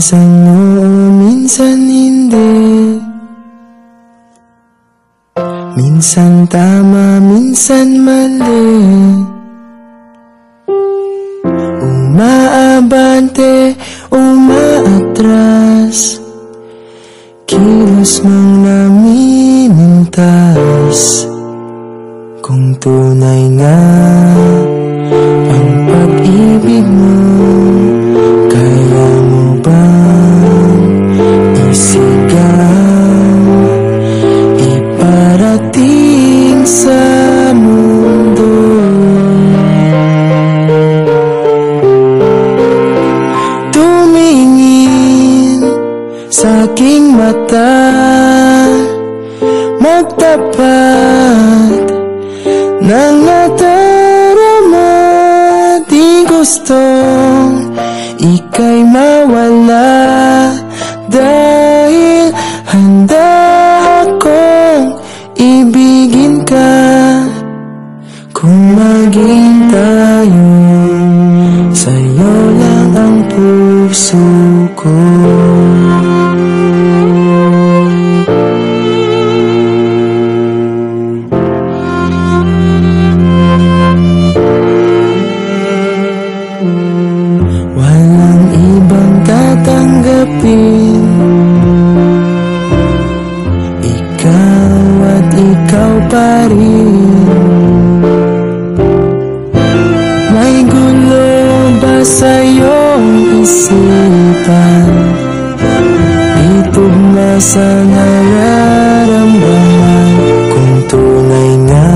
minsan oo, minsan hindi. Minsan tama, minsan mali. Umaabante, umaatras, kilos mang namimintas. Kung tunay nga ang pag-ibig mo, kaya mo bang isigaw, iparating sa mundo? Tumingin sa aking mata, magtapat ng nadarama. Di gustong ika'y mawala, dahil handa akong ibigin ka. Kung maging tayo, sa'yo lang ang puso ko. Walang ibang tatanggapin, ikaw at ikaw pa rin. May gulo ba sa iyong isipan? Itugma sa nararamdaman. Kung tunay nga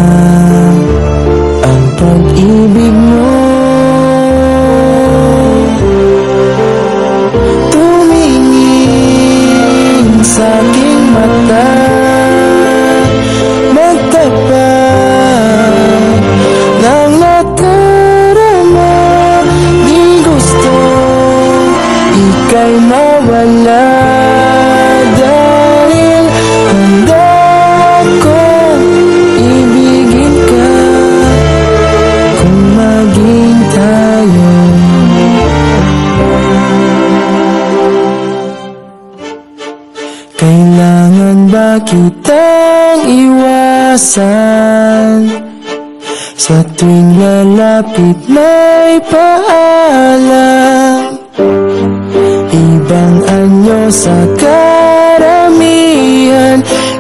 ang pag-ibig mo, tumingin sa aking mata, magtapat ng nadarama. Di gustong ika'y mawala, dahil handa akong ibigin ka. Kung maging tayo, kailangan ba kitang iwasan? Sa tuwing lalapit may paalam, ibang anyo sa karamihan.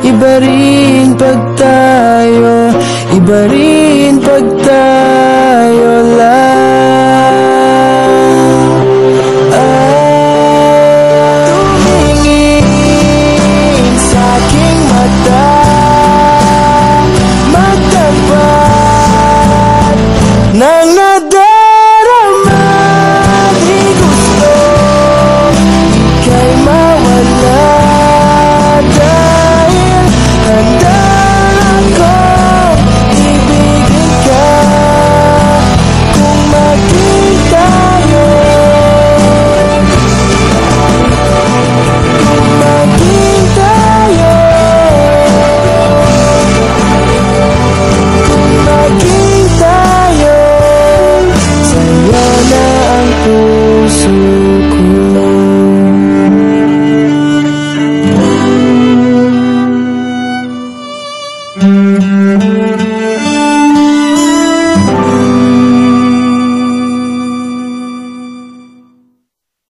Iba rin pag tayo, iba rin pag tayo lang. Tumingin sa aking mata, magtapat ng nadarama. Di gusto ika'y mawala, dahil handa akong ibigin ka. Kung maging tayo, kung maging tayo, kung maging tayo, sa'yo na ang puso ko.